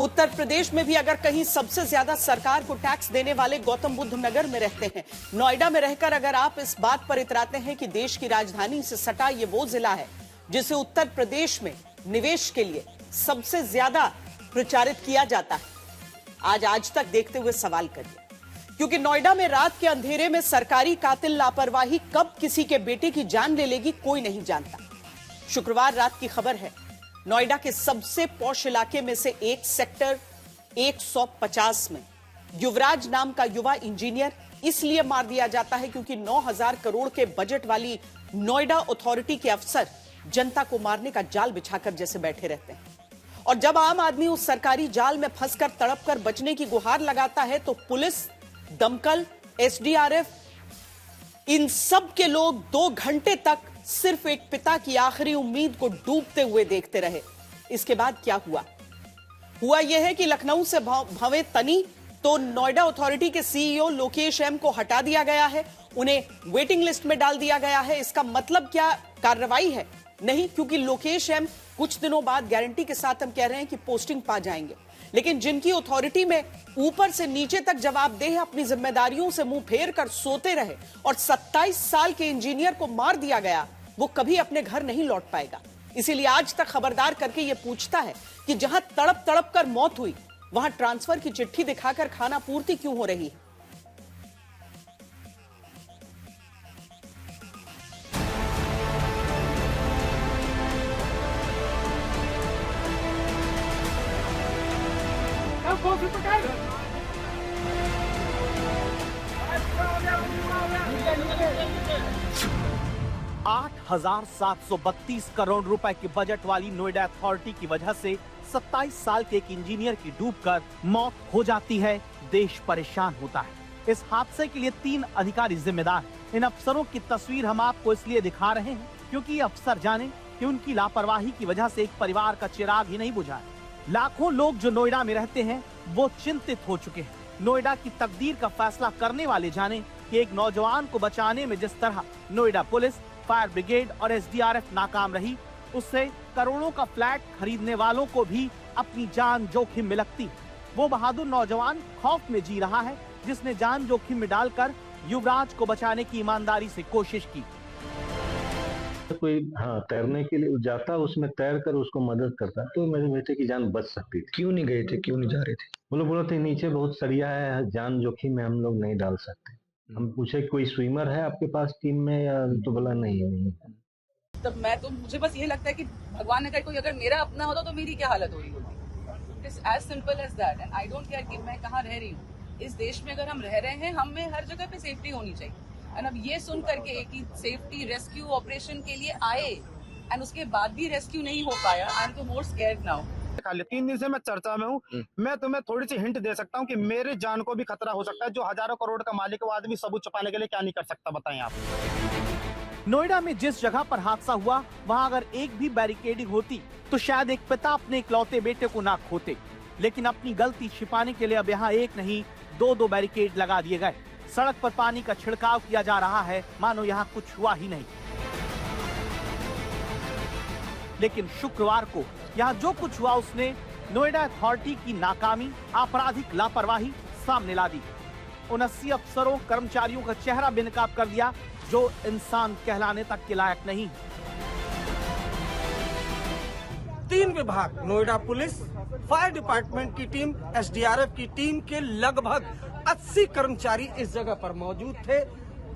उत्तर प्रदेश में भी अगर कहीं सबसे ज्यादा सरकार को टैक्स देने वाले गौतम बुद्ध नगर में रहते हैं। नोएडा में रहकर अगर आप इस बात पर इतराते हैं कि देश की राजधानी से सटा ये वो जिला है जिसे उत्तर प्रदेश में निवेश के लिए सबसे ज्यादा प्रचारित किया जाता है, आज तक देखते हुए सवाल करिए, क्योंकि नोएडा में रात के अंधेरे में सरकारी कातिल लापरवाही कब किसी के बेटे की जान ले लेगी कोई नहीं जानता। शुक्रवार रात की खबर है, नोएडा के सबसे पॉश इलाके में से एक सेक्टर 150 में युवराज नाम का युवा इंजीनियर इसलिए मार दिया जाता है क्योंकि 9,000 करोड़ के बजट वाली नोएडा अथॉरिटी के अफसर जनता को मारने का जाल बिछाकर जैसे बैठे रहते हैं। और जब आम आदमी उस सरकारी जाल में फंसकर तड़पकर बचने की गुहार लगाता है तो पुलिस, दमकल, एसडीआरएफ, इन सब के लोग 2 घंटे तक सिर्फ एक पिता की आखिरी उम्मीद को डूबते हुए देखते रहे। इसके बाद क्या हुआ यह है कि लखनऊ से भवें तनी तो नोएडा अथॉरिटी के सीईओ लोकेश एम को हटा दिया गया है, उन्हें वेटिंग लिस्ट में डाल दिया गया है। इसका मतलब क्या कार्रवाई है? नहीं, क्योंकि लोकेश एम कुछ दिनों बाद गारंटी के साथ हम कह रहे हैं कि पोस्टिंग पा जाएंगे, लेकिन जिनकी अथॉरिटी में ऊपर से नीचे तक जवाबदेह अपनी जिम्मेदारियों से मुंह फेर कर सोते रहे और 27 साल के इंजीनियर को मार दिया गया, वो कभी अपने घर नहीं लौट पाएगा। इसीलिए आज तक खबरदार करके ये पूछता है कि जहां तड़प तड़प कर मौत हुई वहां ट्रांसफर की चिट्ठी दिखाकर खाना पूर्ति क्यों हो रही है? $8,732 करोड़ रुपए के बजट वाली नोएडा अथॉरिटी की वजह से 27 साल के एक इंजीनियर की डूबकर मौत हो जाती है। देश परेशान होता है। इस हादसे के लिए 3 अधिकारी जिम्मेदार हैं। इन अफसरों की तस्वीर हम आपको इसलिए दिखा रहे हैं क्योंकि ये अफसर जाने कि उनकी लापरवाही की वजह से एक परिवार का चिराग ही नहीं बुझा है। लाखों लोग जो नोएडा में रहते हैं वो चिंतित हो चुके हैं। नोएडा की तकदीर का फैसला करने वाले जाने कि एक नौजवान को बचाने में जिस तरह नोएडा पुलिस, फायर ब्रिगेड और एसडीआरएफ नाकाम रही, उससे करोड़ों का फ्लैट खरीदने वालों को भी अपनी जान जोखिम में लगती है। वो बहादुर नौजवान खौफ में जी रहा है जिसने जान जोखिम में डालकर युवराज को बचाने की ईमानदारी से कोशिश की। कोई तैरने के लिए जाता, उसमें तैर कर उसको मदद करता तो मेरे बेटे की जान बच सकती थी। क्यों नहीं गए थे, क्यों नहीं जा रहे थे? बोला थे नीचे बहुत सरिया है, जान जोखिम में हम लोग नहीं डाल सकते। हम पूछे कोई स्विमर है आपके पास टीम में या, तो बोला नहीं। तब मुझे बस ये लगता है कि भगवान ने कहा कोई अगर मेरा अपना होता तो मेरी क्या हालत हो रही होती। It's as simple as that and I don't care कि मैं कहाँ रह रही हूँ। इस देश में अगर हम रह रहे हैं, हमें हर जगह पे सेफ्टी होनी चाहिए। एंड अब ये सुन करके कि सेफ्टी रेस्क्यू ऑपरेशन के लिए आए एंड उसके बाद भी रेस्क्यू नहीं हो पाया, आई एम तो मोर स्कैर्ड नाउ। 3 दिन से मैं चर्चा में हूँ। मैं तुम्हें थोड़ी सी हिंट दे सकता हूँ कि मेरे जान को भी खतरा हो सकता है। जो हजारों करोड़ का मालिक है वो आदमी सबूत छुपाने के लिए क्या नहीं कर सकता, बताएं आप। नोएडा में जिस जगह पर हादसा हुआ वहां अगर एक भी बैरिकेडिंग होती तो शायद एक पिता अपने इकलौते बेटे को ना खोते, लेकिन अपनी गलती छिपाने के लिए अब यहाँ एक नहीं 2 बैरिकेड लगा दिए गए। सड़क पर पानी का छिड़काव किया जा रहा है मानो यहाँ कुछ हुआ ही नहीं। लेकिन शुक्रवार को यहाँ जो कुछ हुआ उसने नोएडा अथॉरिटी की नाकामी, आपराधिक लापरवाही सामने ला दी। 79 अफसरों, कर्मचारियों का चेहरा बेनकाब कर दिया जो इंसान कहलाने तक के लायक नहीं। 3 विभाग, नोएडा पुलिस, फायर डिपार्टमेंट की टीम, एसडीआरएफ की टीम के लगभग 80 कर्मचारी इस जगह पर मौजूद थे।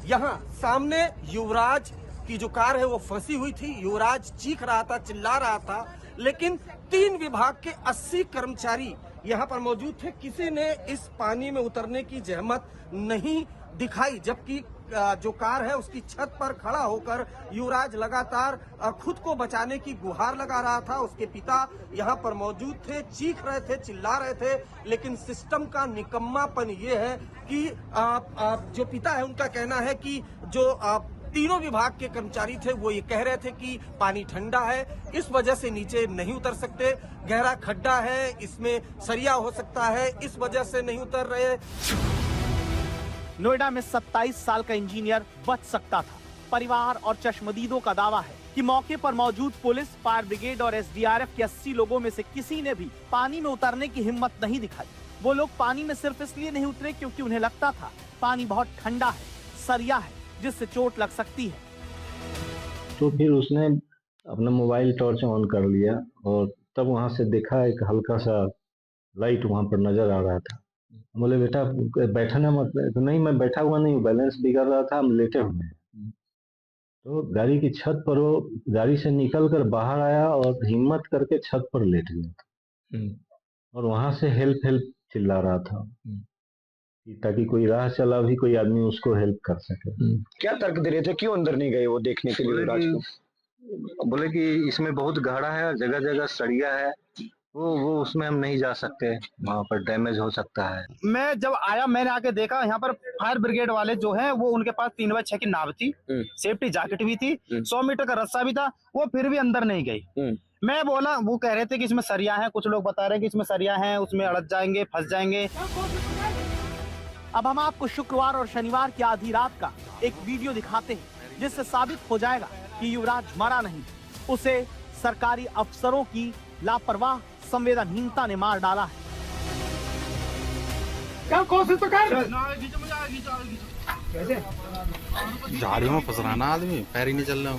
यहाँ सामने युवराज की जो कार है वो फंसी हुई थी। युवराज चीख रहा था, चिल्ला रहा था, लेकिन 3 विभाग के 80 कर्मचारी यहाँ पर मौजूद थे। किसी ने इस पानी में उतरने की जहमत नहीं दिखाई, जबकि जो कार है उसकी छत पर खड़ा होकर युवराज लगातार खुद को बचाने की गुहार लगा रहा था। उसके पिता यहाँ पर मौजूद थे, चीख रहे थे, चिल्ला रहे थे, लेकिन सिस्टम का निकम्मापन ये है कि जो पिता है उनका कहना है कि जो तीनों विभाग के कर्मचारी थे वो ये कह रहे थे कि पानी ठंडा है, इस वजह से नीचे नहीं उतर सकते, गहरा खड्डा है, इसमें सरिया हो सकता है, इस वजह से नहीं उतर रहे। नोएडा में 27 साल का इंजीनियर बच सकता था। परिवार और चश्मदीदों का दावा है कि मौके पर मौजूद पुलिस, फायर ब्रिगेड और एसडीआरएफ के 80 लोगों में से किसी ने भी पानी में उतरने की हिम्मत नहीं दिखाई। वो लोग पानी में सिर्फ इसलिए नहीं उतरे क्योंकि उन्हें लगता था पानी बहुत ठंडा है, सरिया है, जिससे चोट लग सकती है। तो फिर उसने अपना मोबाइल टॉर्च ऑन कर लिया और तब वहां से देखा एक हल्का सा लाइट वहां पर नजर आ रहा था। बोले बेटा बैठना मत। तो नहीं, मैं बैठा हुआ नहीं हूँ, बैलेंस बिगड़ रहा था, हम लेटे हुए हैं। तो गाड़ी की छत पर वो गाड़ी से निकल कर बाहर आया और हिम्मत करके छत पर लेट गया था और वहां से हेल्प हेल्प चिल्ला रहा था ताकि कोई राह चला भी कोई आदमी उसको हेल्प कर सके। क्या तर्क दे रहे थे, क्यों अंदर नहीं गए वो देखने के लिए युवराज को? बोले कि इसमें बहुत गहरा है, जगह जगह सरिया है, वो उसमें हम नहीं जा सकते, वहाँ पर डैमेज हो सकता है। मैं जब आया मैंने आके देखा यहाँ पर फायर ब्रिगेड वाले जो हैं वो उनके पास 3x6 की नाव थी, सेफ्टी जैकेट भी थी, 100 मीटर का रस्सा भी था, वो फिर भी अंदर नहीं गई। मैं बोला, वो कह रहे थे कि इसमें सरिया है, कुछ लोग बता रहे हैं कि इसमें सरिया है, उसमें अड़क जाएंगे, फंस जाएंगे। अब हम आपको शुक्रवार और शनिवार की आधी रात का एक वीडियो दिखाते हैं जिससे साबित हो जाएगा कि युवराज मरा नहीं, उसे सरकारी अफसरों की लापरवाह संवेदनहीनता ने मार डाला है। क्या कोशिश तो कर झाड़ियों में फंस रहा ना आदमी, पैर ही नहीं चल रहा।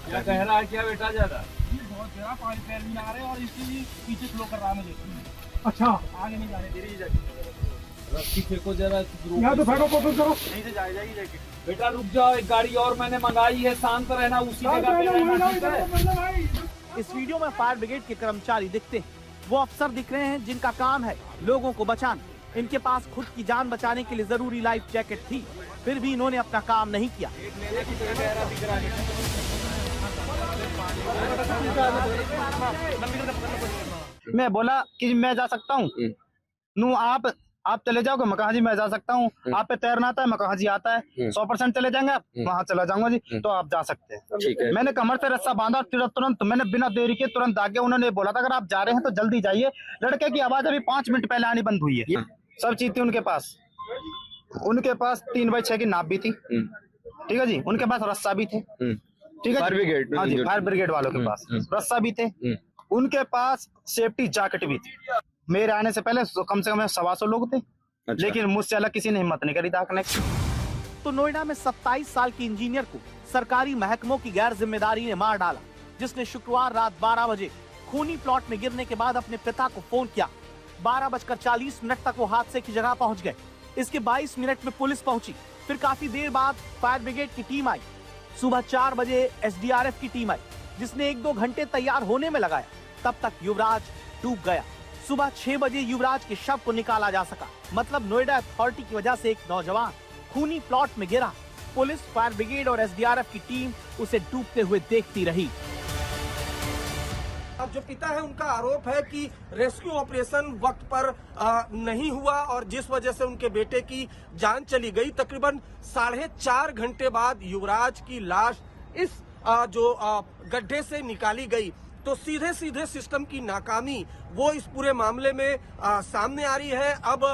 क्या कह रहा है क्या बेटा? ज्यादा बहुत गहरा पानी, पैर भी ना आ रहे और इसलिए पीछे स्लो कर रहा है मुझे। अच्छा आगे नहीं जाने दे रही जैकेट, रस्सी फेंको जरा, यहाँ तो फेंको, कोशिश करो, नहीं से जाएगी जैकेट। बेटा रुक जाओ, एक गाड़ी और मैंने मंगाई है, शांत रहना, उसी जगह पे रहना। इस वीडियो में फायर ब्रिगेड के कर्मचारी दिखते हैं। वो अफसर दिख रहे हैं जिनका काम है लोगों को बचाना। इनके पास खुद की जान बचाने के लिए जरूरी लाइफ जैकेट थी, फिर भी इन्होंने अपना काम नहीं किया। मैं बोला कि मैं जा सकता हूँ, नू आप चले जाओगे? मैं कहा जी मैं जा सकता हूँ। आप पे तैरना आता है? मैं कहा जी आता है। 100% चले जाएंगे आप? वहाँ चला जाऊंगा जी। तो आप जा सकते हैं। ठीक है। मैंने कमर से रस्सा बांधा, तुरंत मैंने बिना देरी के तुरंत आगे, उन्होंने बोला था अगर आप जा रहे हैं तो जल्दी जाइए। लड़के की आवाज अभी 5 मिनट पहले आनी बंद हुई है। सब चीज थी उनके पास। उनके पास 3x6 की नाव भी थी, ठीक है जी। उनके पास रस्सा भी थे, ठीक है। फायर ब्रिगेड, हाँ जी, फायर ब्रिगेड वालों के पास रस्सा भी थे। उनके पास सेफ्टी जैकेट भी थी। मेरे आने से पहले कम से कम 125 लोग थे। अच्छा। लेकिन मुझसे अलग किसी ने हिम्मत नहीं करी दाखने की। तो नोएडा में 27 साल के इंजीनियर को सरकारी महकमों की गैर जिम्मेदारी ने मार डाला, जिसने शुक्रवार रात 12 बजे खूनी प्लॉट में गिरने के बाद अपने पिता को फोन किया। 12:40 तक वो हादसे की जगह पहुंच गए। इसके 22 मिनट में पुलिस पहुंची, फिर काफी देर बाद फायर ब्रिगेड की टीम आई। सुबह 4 बजे एसडीआरएफ की टीम आई, जिसने 1-2 घंटे तैयार होने में लगाया। तब तक युवराज डूब गया। सुबह 6 बजे युवराज के शव को निकाला जा सका। मतलब नोएडा अथॉरिटी की वजह से एक नौजवान खूनी प्लॉट में गिरा। पुलिस, फायर ब्रिगेड और एसडीआरएफ की टीम उसे डूबते हुए देखती रही। अब जो पिता है उनका आरोप है कि रेस्क्यू ऑपरेशन वक्त पर नहीं हुआ और जिस वजह से उनके बेटे की जान चली गई। तकरीबन 4.5 घंटे बाद युवराज की लाश इस गड्ढे से निकाली गई। तो सीधे सीधे सिस्टम की नाकामी वो इस पूरे मामले में सामने आ रही है। अब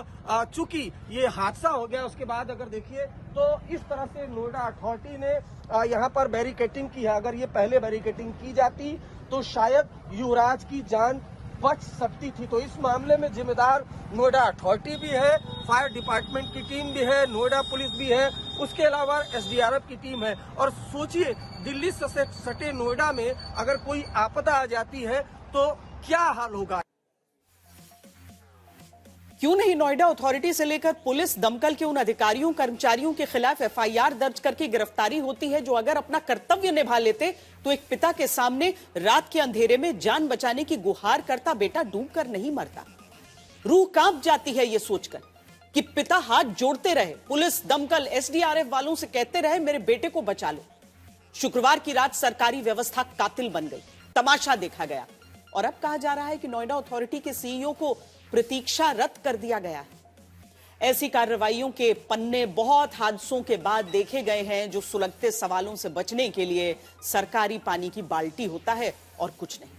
चूंकि ये हादसा हो गया, उसके बाद अगर देखिए तो इस तरह से नोएडा अथॉरिटी ने यहाँ पर बैरिकेटिंग की है। अगर ये पहले बैरिकेटिंग की जाती तो शायद युवराज की जान बच सकती थी। तो इस मामले में जिम्मेदार नोएडा अथॉरिटी भी है, फायर डिपार्टमेंट की टीम भी है, नोएडा पुलिस भी है, उसके अलावा एसडीआरएफ की टीम है। और सोचिए दिल्ली से सटे नोएडा में अगर कोई आपदा आ जाती है तो क्या हाल होगा। क्यों नहीं नोएडा अथॉरिटी से लेकर पुलिस, दमकल के उन अधिकारियों कर्मचारियों के खिलाफ एफआईआर दर्ज करके गिरफ्तारी होती है जो अगर अपना कर्तव्य निभा लेते तो एक पिता के सामने रात के अंधेरे में जान बचाने की गुहार करता बेटा डूबकर नहीं मरता। रूह कांप जाती है ये सोचकर कि पिता हाथ जोड़ते रहे, पुलिस, दमकल, एसडीआरएफ वालों से कहते रहे मेरे बेटे को बचा लो। शुक्रवार की रात सरकारी व्यवस्था कातिल बन गई, तमाशा देखा गया और अब कहा जा रहा है कि नोएडा अथॉरिटी के सीईओ को प्रतीक्षा रद्द कर दिया गया है। ऐसी कार्रवाइयों के पन्ने बहुत हादसों के बाद देखे गए हैं जो सुलगते सवालों से बचने के लिए सरकारी पानी की बाल्टी होता है और कुछ नहीं।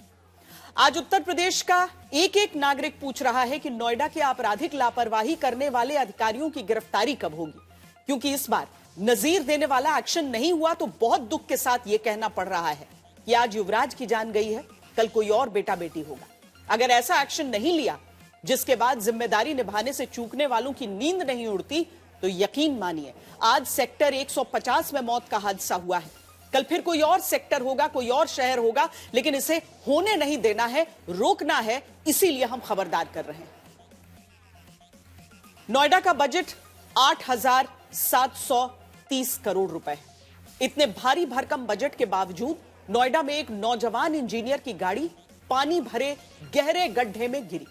आज उत्तर प्रदेश का एक एक नागरिक पूछ रहा है कि नोएडा के आपराधिक लापरवाही करने वाले अधिकारियों की गिरफ्तारी कब होगी, क्योंकि इस बार नजीर देने वाला एक्शन नहीं हुआ। तो बहुत दुख के साथ यह कहना पड़ रहा है कि आज युवराज की जान गई है, कल कोई और बेटा बेटी होगा। अगर ऐसा एक्शन नहीं लिया जिसके बाद जिम्मेदारी निभाने से चूकने वालों की नींद नहीं उड़ती, तो यकीन मानिए आज सेक्टर 150 में मौत का हादसा हुआ है, कल फिर कोई और सेक्टर होगा, कोई और शहर होगा, लेकिन इसे होने नहीं देना है, रोकना है। इसीलिए हम खबरदार कर रहे हैं। नोएडा का बजट 8,730 करोड़ रुपए। इतने भारी भरकम बजट के बावजूद नोएडा में एक नौजवान इंजीनियर की गाड़ी पानी भरे गहरे गड्ढे में गिरी।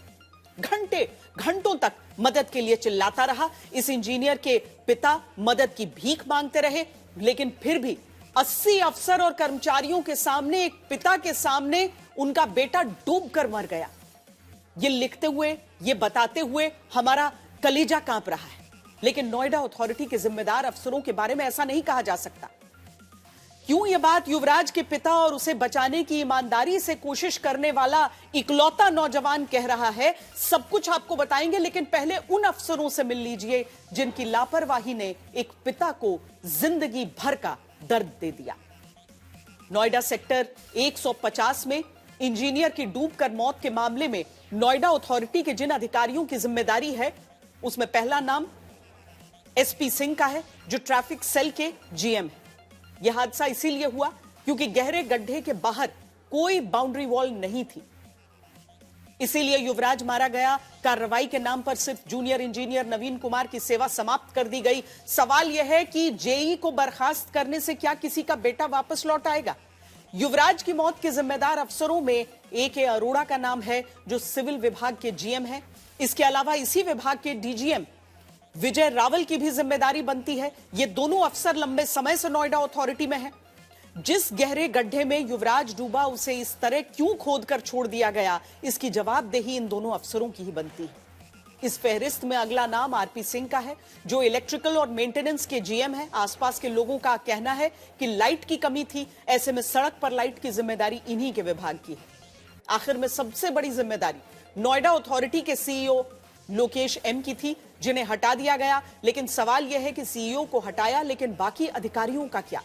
घंटों तक मदद के लिए चिल्लाता रहा। इस इंजीनियर के पिता मदद की भीख मांगते रहे, लेकिन फिर भी 80 अफसर और कर्मचारियों के सामने, एक पिता के सामने उनका बेटा डूबकर मर गया। ये लिखते हुए, ये बताते हुए हमारा कलेजा कांप रहा है। लेकिन नोएडा अथॉरिटी के जिम्मेदार अफसरों के बारे में ऐसा नहीं कहा जा सकता। क्यों यह बात युवराज के पिता और उसे बचाने की ईमानदारी से कोशिश करने वाला इकलौता नौजवान कह रहा है, सब कुछ आपको बताएंगे, लेकिन पहले उन अफसरों से मिल लीजिए जिनकी लापरवाही ने एक पिता को जिंदगी भर का दर्द दे दिया। नोएडा सेक्टर 150 में इंजीनियर की डूबकर मौत के मामले में नोएडा अथॉरिटी के जिन अधिकारियों की जिम्मेदारी है, उसमें पहला नाम एसपी सिंह का है, जो ट्रैफिक सेल के जीएम है। यह हादसा इसीलिए हुआ क्योंकि गहरे गड्ढे के बाहर कोई बाउंड्री वॉल नहीं थी, इसीलिए युवराज मारा गया। कार्रवाई के नाम पर सिर्फ जूनियर इंजीनियर नवीन कुमार की सेवा समाप्त कर दी गई। सवाल यह है कि जेई को बर्खास्त करने से क्या किसी का बेटा वापस लौट आएगा? युवराज की मौत के जिम्मेदार अफसरों में ए.के. अरोड़ा का नाम है, जो सिविल विभाग के जीएम है। इसके अलावा इसी विभाग के डीजीएम विजय रावल की भी जिम्मेदारी बनती है। ये दोनों अफसर लंबे समय से नोएडा अथॉरिटी में हैं। जिस गहरे गड्ढे में युवराज डूबा, उसे इस तरह क्यों खोदकर छोड़ दिया गया, इसकी जवाबदेही इन दोनों अफसरों की ही बनती है। इस फहरिस्त में अगला नाम आरपी सिंह का है, जो इलेक्ट्रिकल और मेंटेनेंस के जीएम है। आसपास के लोगों का कहना है कि लाइट की कमी थी, ऐसे में सड़क पर लाइट की जिम्मेदारी इन्हीं के विभाग की है। आखिर में सबसे बड़ी जिम्मेदारी नोएडा अथॉरिटी के सीईओ लोकेश एम की थी, जिन्हें हटा दिया गया। लेकिन सवाल यह है कि सीईओ को हटाया, लेकिन बाकी अधिकारियों का क्या?